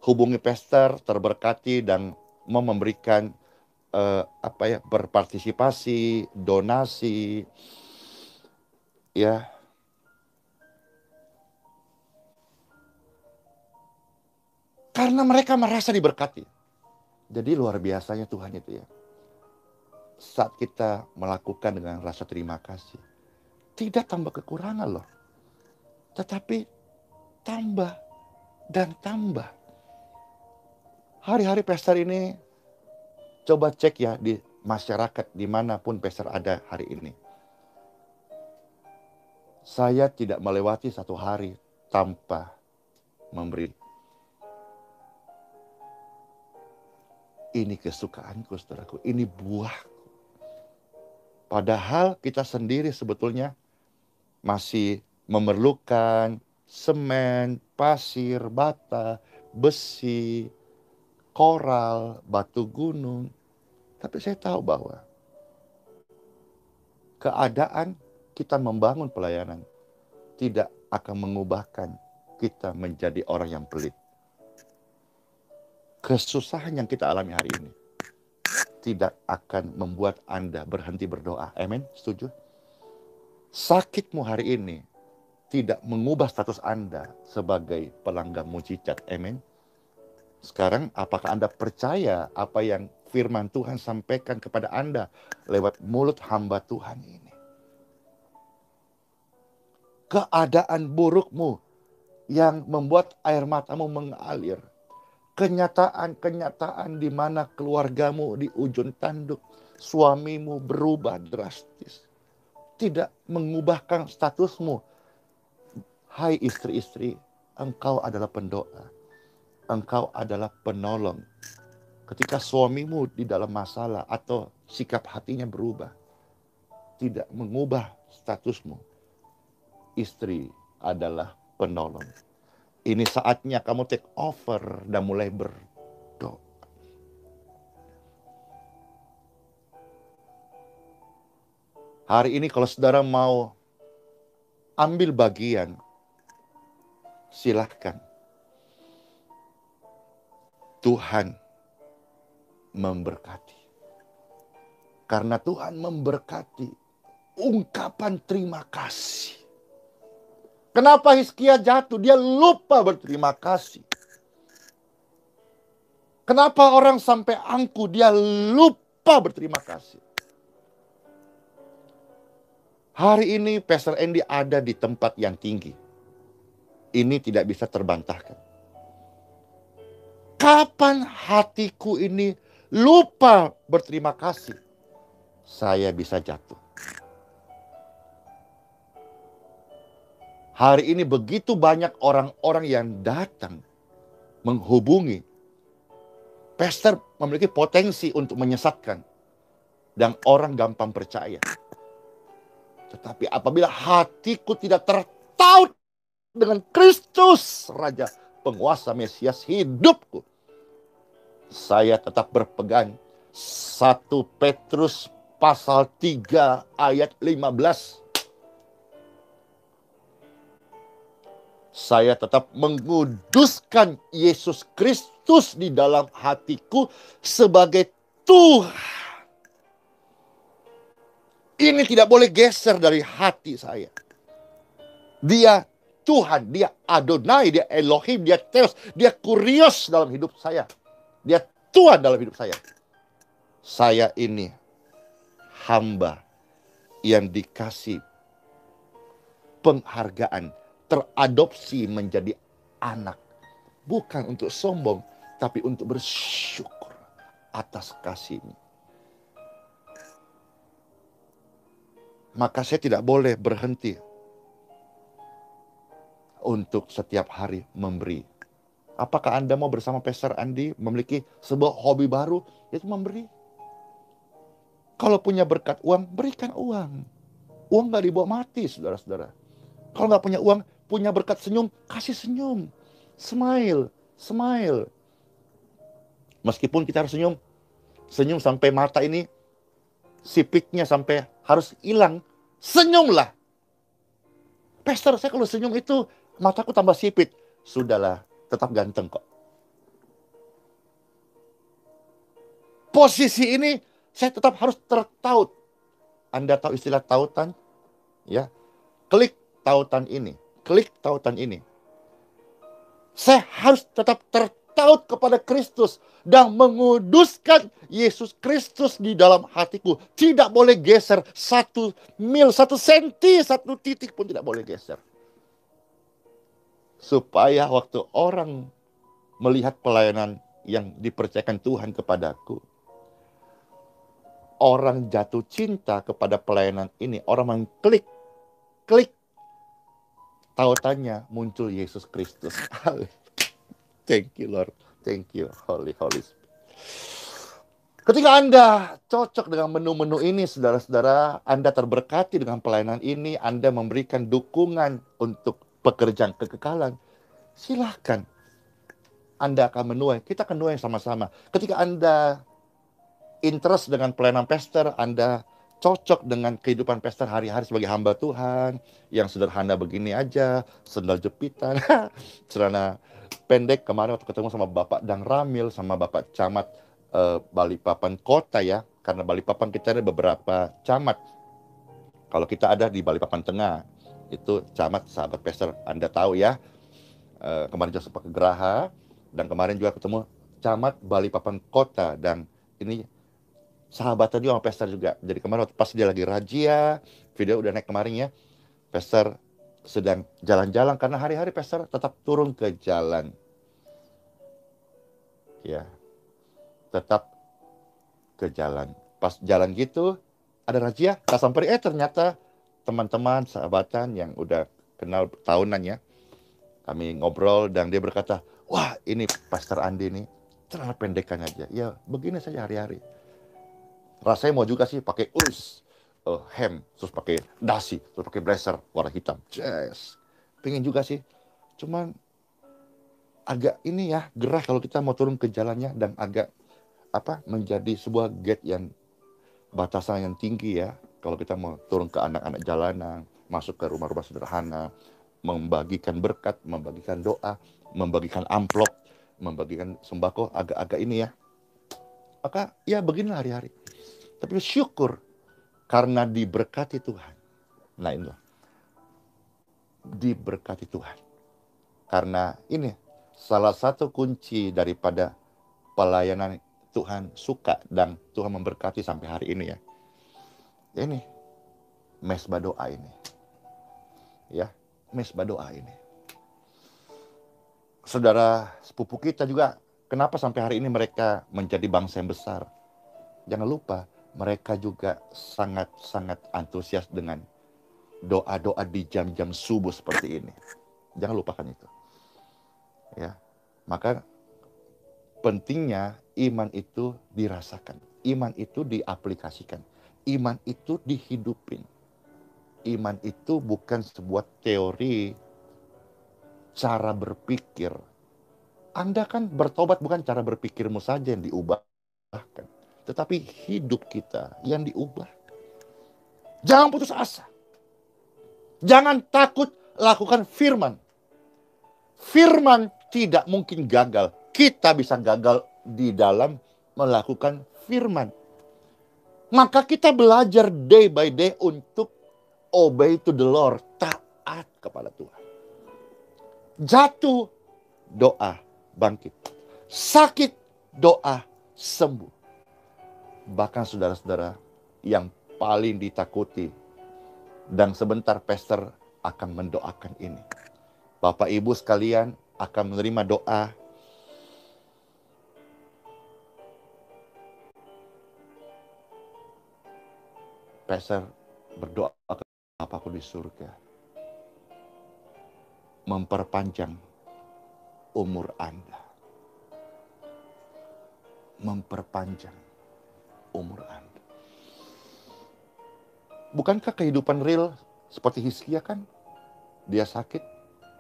hubungi Pastor, terberkati dan mau memberikan berpartisipasi, donasi, ya. Karena mereka merasa diberkati. Jadi luar biasanya Tuhan itu ya. Saat kita melakukan dengan rasa terima kasih, tidak tambah kekurangan loh. Tetapi tambah dan tambah. Hari-hari Pastor ini coba cek ya di masyarakat dimanapun Pastor ada hari ini. Saya tidak melewati satu hari tanpa memberi. Ini kesukaanku, saudaraku. Ini buahku. Padahal kita sendiri sebetulnya masih memerlukan semen, pasir, bata, besi, koral, batu gunung. Tapi saya tahu bahwa keadaan kita membangun pelayanan tidak akan mengubahkan kita menjadi orang yang pelit. Kesusahan yang kita alami hari ini tidak akan membuat Anda berhenti berdoa. Amin? Setuju? Sakitmu hari ini tidak mengubah status Anda sebagai pelanggan mujizat. Amin? Sekarang apakah Anda percaya apa yang firman Tuhan sampaikan kepada Anda lewat mulut hamba Tuhan ini? Keadaan burukmu yang membuat air matamu mengalir, kenyataan-kenyataan di mana keluargamu di ujung tanduk, suamimu berubah drastis. Tidak mengubahkan statusmu. Hai istri-istri, engkau adalah pendoa. Engkau adalah penolong. Ketika suamimu di dalam masalah atau sikap hatinya berubah, tidak mengubah statusmu. Istri adalah penolong. Ini saatnya kamu take over dan mulai berdoa. Hari ini kalau saudara mau ambil bagian, silahkan. Tuhan memberkati. Karena Tuhan memberkati, ungkapan terima kasih. Kenapa Hizkia jatuh? Dia lupa berterima kasih. Kenapa orang sampai angkuh? Dia lupa berterima kasih. Hari ini Pastor Andy ada di tempat yang tinggi. Ini tidak bisa terbantahkan. Kapan hatiku ini lupa berterima kasih, saya bisa jatuh. Hari ini begitu banyak orang-orang yang datang menghubungi. Pastor memiliki potensi untuk menyesatkan. Dan orang gampang percaya. Tetapi apabila hatiku tidak tertaut dengan Kristus, Raja Penguasa Mesias hidupku, saya tetap berpegang 1 Petrus pasal 3 ayat 15. Saya tetap menguduskan Yesus Kristus di dalam hatiku sebagai Tuhan. Ini tidak boleh geser dari hati saya. Dia Tuhan, dia Adonai, dia Elohim, dia Theos, dia Kurios dalam hidup saya. Dia Tuhan dalam hidup saya. Saya ini hamba yang dikasih penghargaan, teradopsi menjadi anak. Bukan untuk sombong, tapi untuk bersyukur atas kasih-Nya. Maka saya tidak boleh berhenti untuk setiap hari memberi. Apakah Anda mau bersama Pastor Andy memiliki sebuah hobi baru, yaitu memberi? Kalau punya berkat uang, berikan uang. Uang gak dibawa mati, saudara-saudara. Kalau gak punya uang, punya berkat senyum, kasih senyum. Smile, smile. Meskipun kita harus senyum, senyum sampai mata ini, sipitnya sampai harus hilang, senyumlah. Pastor, saya kalau senyum itu, mataku tambah sipit. Sudahlah, tetap ganteng kok. Posisi ini, saya tetap harus tertaut. Anda tahu istilah tautan? Ya, klik tautan ini. Klik tautan ini. Saya harus tetap tertaut kepada Kristus dan menguduskan Yesus Kristus di dalam hatiku. Tidak boleh geser 1 mil, 1 senti, 1 titik pun tidak boleh geser. Supaya waktu orang melihat pelayanan yang dipercayakan Tuhan kepadaku, orang jatuh cinta kepada pelayanan ini, orang mengklik, tautannya muncul Yesus Kristus. Thank you Lord, thank you Holy Spirit. Ketika Anda cocok dengan menu-menu ini, saudara-saudara, Anda terberkati dengan pelayanan ini, Anda memberikan dukungan untuk pekerjaan kekekalan, silahkan. Anda akan menuai, kita akan menuai sama-sama. Ketika Anda interest dengan pelayanan pastor, Anda cocok dengan kehidupan pastor hari-hari sebagai hamba Tuhan, yang sederhana begini aja, sendal jepitan, celana pendek. Kemarin waktu ketemu sama Bapak Dang Ramil, sama Bapak Camat Balikpapan Kota ya, karena Balikpapan kita ada beberapa camat. Kalau kita ada di Balikpapan Tengah, itu camat sahabat pastor, Anda tahu ya. Kemarin juga sempat ke Geraha, dan kemarin juga ketemu camat Balikpapan Kota, dan ini sahabatan juga sama pastor juga. Jadi kemarin waktu pas dia lagi razia, video udah naik kemarin ya, pastor sedang jalan-jalan, karena hari-hari pastor tetap turun ke jalan. Ya, tetap ke jalan. Pas jalan gitu, ada razia, tak sampai ternyata teman-teman, sahabatan yang udah kenal tahunan ya. Kami ngobrol dan dia berkata, wah ini Pastor Andi nih, celana pendekan aja. Ya begini saja hari-hari. Rasanya mau juga sih pakai hem, terus pakai dasi, terus pakai blazer warna hitam. Yes. Pengen juga sih. Cuman agak ini ya, gerah kalau kita mau turun ke jalannya dan agak menjadi sebuah gate yang batasan yang tinggi ya. Kalau kita mau turun ke anak-anak jalanan, masuk ke rumah-rumah sederhana, membagikan berkat, membagikan doa, membagikan amplop, membagikan sembako, agak-agak ini ya. Maka ya beginilah hari-hari. Tapi syukur karena diberkati Tuhan. Nah ini loh, diberkati Tuhan. Karena ini salah satu kunci daripada pelayanan Tuhan suka dan Tuhan memberkati sampai hari ini ya. Ini mesbah doa ini. Ya, mesbah doa ini. Saudara sepupu kita juga, kenapa sampai hari ini mereka menjadi bangsa yang besar? Jangan lupa, mereka juga sangat-sangat antusias dengan doa-doa di jam-jam subuh seperti ini. Jangan lupakan itu. Ya, maka pentingnya iman itu dirasakan, iman itu diaplikasikan, iman itu dihidupin. Iman itu bukan sebuah teori, cara berpikir. Anda kan bertobat bukan cara berpikirmu saja yang diubahkan, tetapi hidup kita yang diubah. Jangan putus asa. Jangan takut lakukan firman. Firman tidak mungkin gagal. Kita bisa gagal di dalam melakukan firman. Maka kita belajar day by day untuk obey to the Lord. Taat kepada Tuhan. Jatuh, doa, bangkit. Sakit, doa, sembuh. Bahkan saudara-saudara yang paling ditakuti. Dan sebentar pastor akan mendoakan ini. Bapak Ibu sekalian akan menerima doa. Pastor berdoa ke Bapakku di surga. Memperpanjang umur Anda. Memperpanjang umur Anda. Bukankah kehidupan real seperti Hizkia kan? Dia sakit,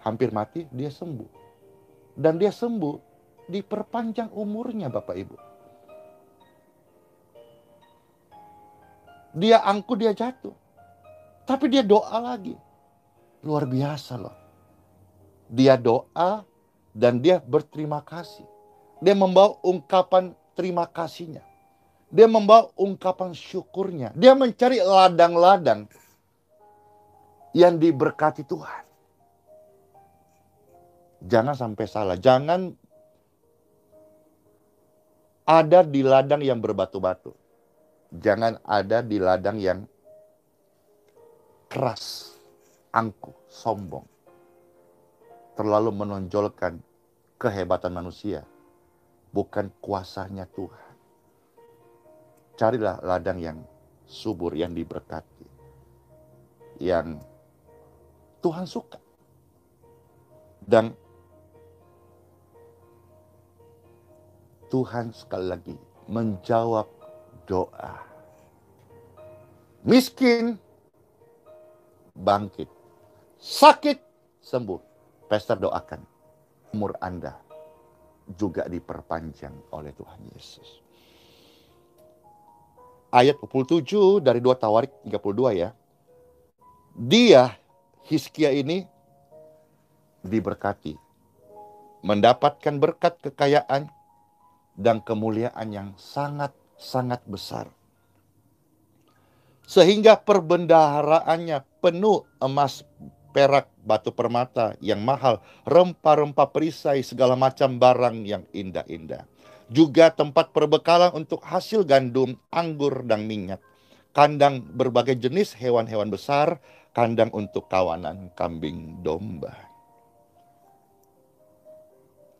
hampir mati, dia sembuh. Dan dia sembuh, diperpanjang umurnya Bapak Ibu. Dia angkuh, dia jatuh. Tapi dia doa lagi. Luar biasa loh. Dia doa dan dia berterima kasih. Dia membawa ungkapan terima kasihnya. Dia membawa ungkapan syukurnya. Dia mencari ladang-ladang yang diberkati Tuhan. Jangan sampai salah. Jangan ada di ladang yang berbatu-batu. Jangan ada di ladang yang keras, angkuh, sombong. Terlalu menonjolkan kehebatan manusia. Bukan kuasanya Tuhan. Carilah ladang yang subur, yang diberkati. Yang Tuhan suka. Dan Tuhan sekali lagi menjawab doa. Miskin, bangkit. Sakit, sembuh. Pastor doakan. Umur Anda juga diperpanjang oleh Tuhan Yesus. Ayat 27 dari 2 Tawarik 32 ya. Dia, Hizkia ini, diberkati. Mendapatkan berkat kekayaan dan kemuliaan yang sangat-sangat besar. Sehingga perbendaharaannya penuh emas, perak, batu permata yang mahal, rempah-rempah perisai, segala macam barang yang indah-indah. Juga tempat perbekalan untuk hasil gandum, anggur, dan minyak. Kandang berbagai jenis hewan-hewan besar, kandang untuk kawanan kambing domba.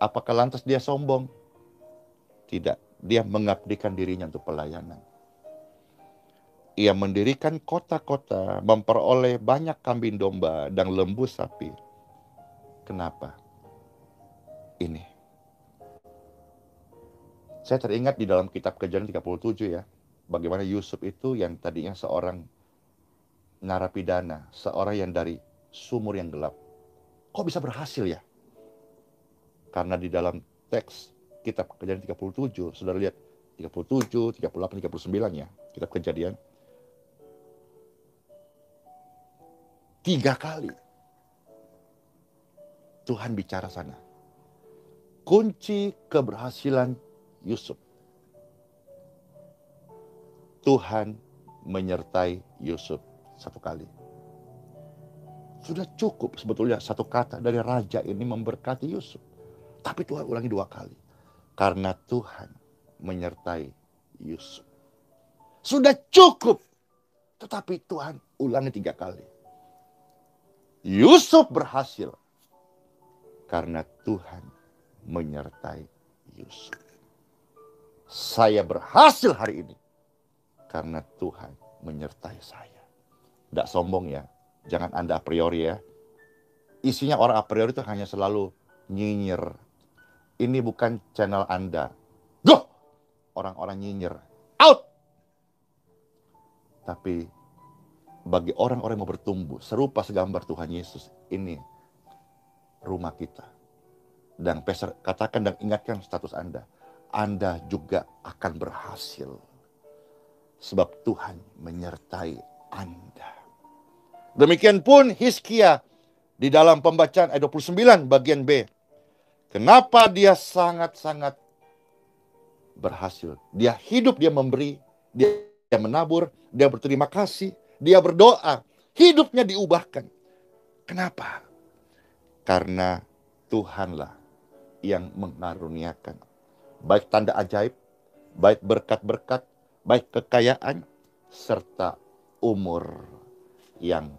Apakah lantas dia sombong? Tidak, dia mengabdikan dirinya untuk pelayanan. Ia mendirikan kota-kota, memperoleh banyak kambing domba dan lembu sapi. Kenapa? Ini. Saya teringat di dalam kitab Kejadian 37 ya, bagaimana Yusuf itu yang tadinya seorang narapidana, seorang yang dari sumur yang gelap. Kok bisa berhasil ya? Karena di dalam teks kitab Kejadian 37, saudara lihat 37, 38, 39 ya, kitab Kejadian. 3 kali Tuhan bicara sana. Kunci keberhasilan Yusuf. Tuhan menyertai Yusuf 1 kali. Sudah cukup sebetulnya 1 kata dari raja ini memberkati Yusuf. Tapi Tuhan ulangi 2 kali. Karena Tuhan menyertai Yusuf. Sudah cukup. Tetapi Tuhan ulangi 3 kali. Yusuf berhasil. Karena Tuhan menyertai Yusuf. Saya berhasil hari ini. Karena Tuhan menyertai saya. Tidak sombong ya. Jangan Anda a priori ya. Isinya orang a priori itu hanya selalu nyinyir. Ini bukan channel Anda. Go! Orang-orang nyinyir. Out! Tapi bagi orang-orang yang mau bertumbuh serupa segambar Tuhan Yesus, ini rumah kita. Dan katakan dan ingatkan status Anda. Anda juga akan berhasil. Sebab Tuhan menyertai Anda. Demikian pun Hizkia di dalam pembacaan ayat 29 bagian B. Kenapa dia sangat-sangat berhasil? Dia hidup, dia memberi, dia menabur, dia berterima kasih, dia berdoa. Hidupnya diubahkan. Kenapa? Karena Tuhanlah yang mengaruniakan. Baik tanda ajaib, baik berkat-berkat, baik kekayaan, serta umur yang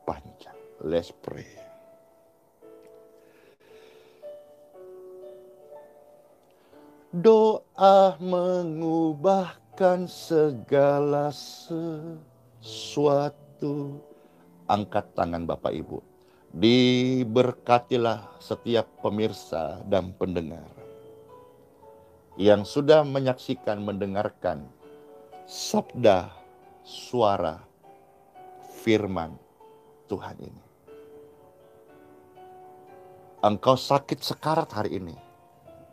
panjang. Let's pray. Doa mengubahkan segala sesuatu. Angkat tangan Bapak Ibu. Diberkatilah setiap pemirsa dan pendengar yang sudah menyaksikan, mendengarkan sabda, suara, firman Tuhan ini. Engkau sakit sekarat hari ini,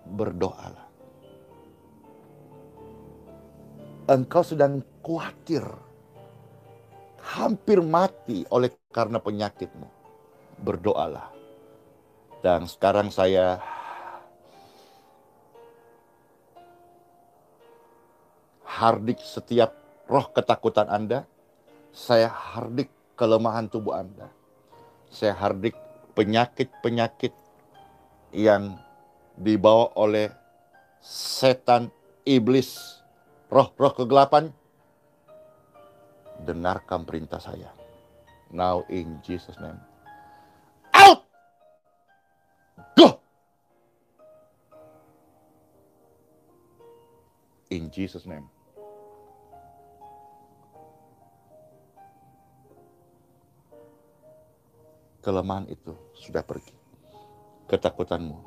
berdoalah. Engkau sedang khawatir, hampir mati oleh karena penyakitmu, berdoalah. Dan sekarang saya hardik setiap roh ketakutan Anda. Saya hardik kelemahan tubuh Anda. Saya hardik penyakit-penyakit yang dibawa oleh setan, iblis, roh-roh kegelapan. Dengarkan perintah saya. Now in Jesus' name. Out! Go! In Jesus' name. Kelemahan itu sudah pergi. Ketakutanmu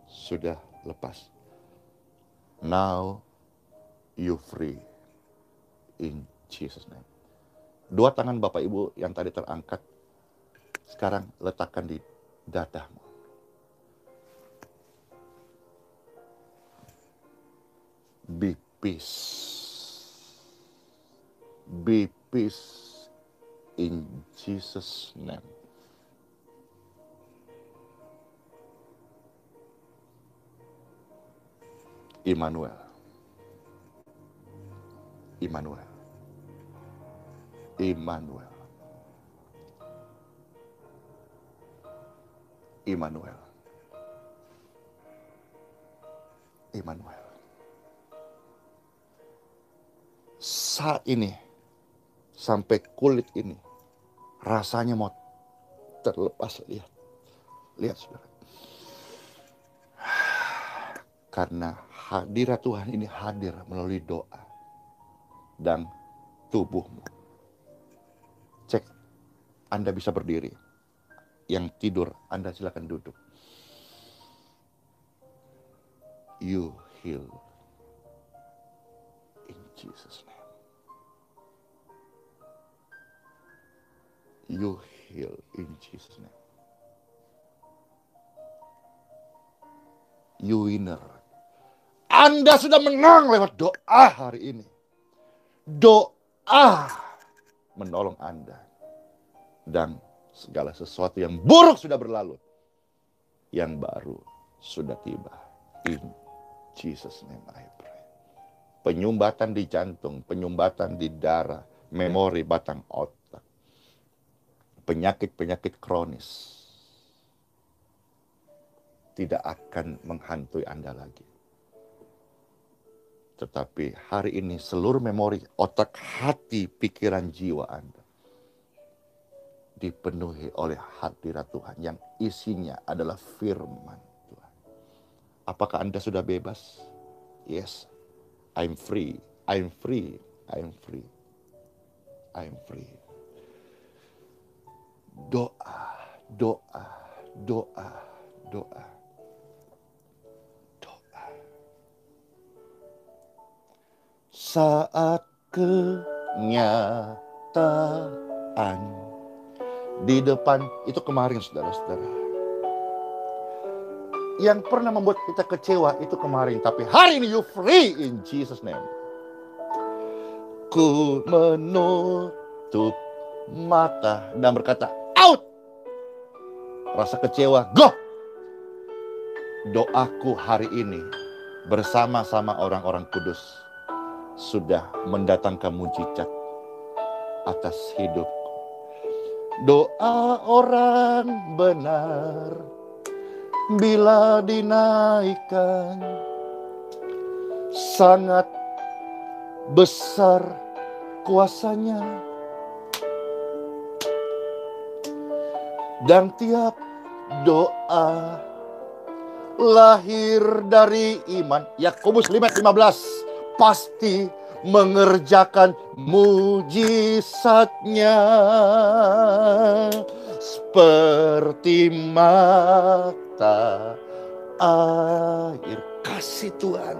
sudah lepas. Now you free. In Jesus' name. 2 tangan Bapak Ibu yang tadi terangkat, sekarang letakkan di dadamu. Be peace. Be peace. In Jesus' name. Immanuel. Immanuel. Immanuel. Immanuel. Immanuel. Saat ini, sampai kulit ini, rasanya mau terlepas. Lihat. Lihat saudara. Karena hadirat Tuhan ini hadir melalui doa dan tubuhmu. Cek, Anda bisa berdiri. Yang tidur, Anda silakan duduk. You heal in Jesus' name. You heal in Jesus' name. You winner. Anda sudah menang lewat doa hari ini. Doa menolong Anda. Dan segala sesuatu yang buruk sudah berlalu. Yang baru sudah tiba. In Jesus' name I pray. Penyumbatan di jantung, penyumbatan di darah, memori batang otak. Penyakit-penyakit kronis tidak akan menghantui Anda lagi. Tetapi hari ini seluruh memori otak, hati, pikiran, jiwa Anda dipenuhi oleh hadirat Tuhan yang isinya adalah firman Tuhan. Apakah Anda sudah bebas? Yes, I'm free, I'm free, I'm free, I'm free. Doa, doa, doa, doa. Saat kenyataan di depan, itu kemarin saudara-saudara. Yang pernah membuat kita kecewa itu kemarin, tapi hari ini you free in Jesus' name. Ku menutup mata dan berkata, out! Rasa kecewa, go! Doaku hari ini bersama-sama orang-orang kudus sudah mendatangkan mujizat atas hidup. Doa orang benar bila dinaikkan sangat besar kuasanya. Dan tiap doa lahir dari iman. Yakobus 5:15 pasti mengerjakan mujizatnya. Seperti mata air kasih Tuhan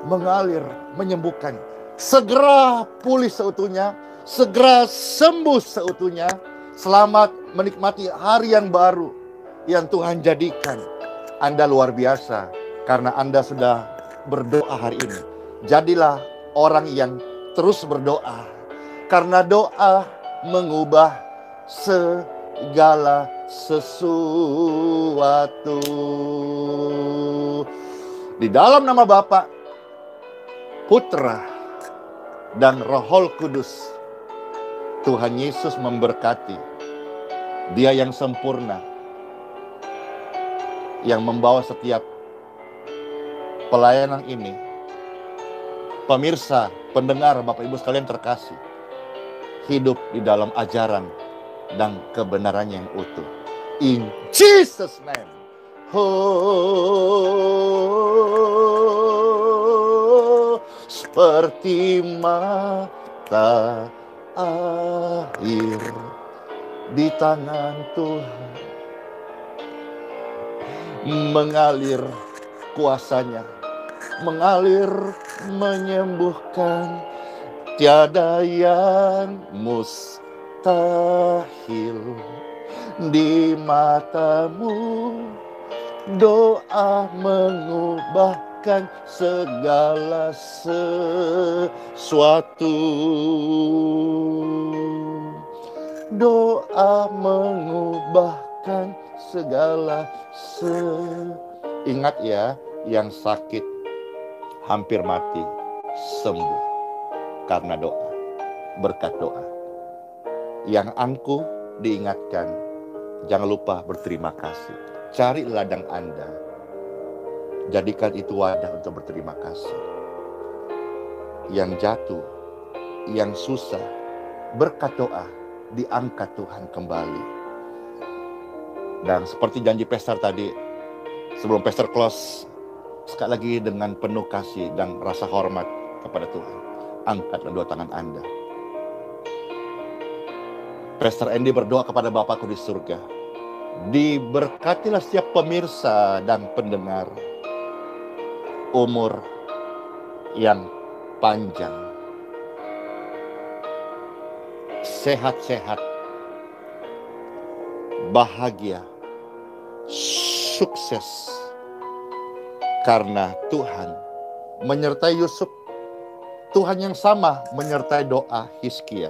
mengalir, menyembuhkan. Segera pulih seutuhnya, segera sembuh seutuhnya. Selamat menikmati hari yang baru yang Tuhan jadikan. Anda luar biasa karena Anda sudah berdoa hari ini. Jadilah orang yang terus berdoa. Karena doa mengubah segala sesuatu. Di dalam nama Bapa, Putra, dan Roh Kudus, Tuhan Yesus memberkati. Dia yang sempurna, yang membawa setiap pelayanan ini. Pemirsa, pendengar, Bapak Ibu sekalian terkasih, hidup di dalam ajaran dan kebenaran yang utuh. In Jesus' name. Oh, seperti mata air di tangan Tuhan mengalir kuasanya, mengalir menyembuhkan, tiada yang mustahil di matamu. Doa mengubahkan segala sesuatu. Doa mengubahkan segala Ingat ya, yang sakit hampir mati sembuh karena doa, berkat doa. Yang angkuh diingatkan, jangan lupa berterima kasih. Cari ladang Anda, jadikan itu wadah untuk berterima kasih. Yang jatuh, yang susah, berkat doa diangkat Tuhan kembali. Dan seperti janji pastor tadi, sebelum pastor close, Sekali lagi dengan penuh kasih dan rasa hormat kepada Tuhan, angkatlah dua tangan Anda. Pastor Andy berdoa kepada Bapakku di surga. Diberkatilah setiap pemirsa dan pendengar, umur yang panjang, sehat-sehat, bahagia, sukses. Karena Tuhan menyertai Yusuf. Tuhan yang sama menyertai doa Hizkia.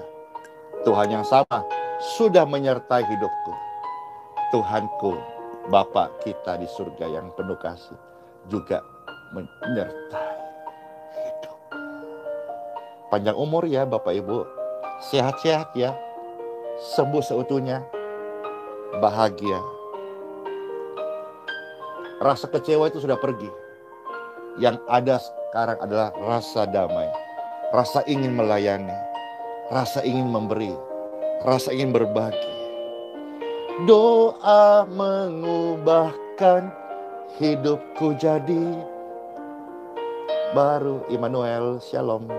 Tuhan yang sama sudah menyertai hidupku. Tuhanku, Bapa kita di surga yang penuh kasih, juga menyertai hidup. Panjang umur ya Bapak Ibu. Sehat-sehat ya. Sembuh seutuhnya. Bahagia. Rasa kecewa itu sudah pergi. Yang ada sekarang adalah rasa damai, rasa ingin melayani, rasa ingin memberi, rasa ingin berbagi. Doa mengubahkan hidupku jadi baru. Immanuel, Shalom.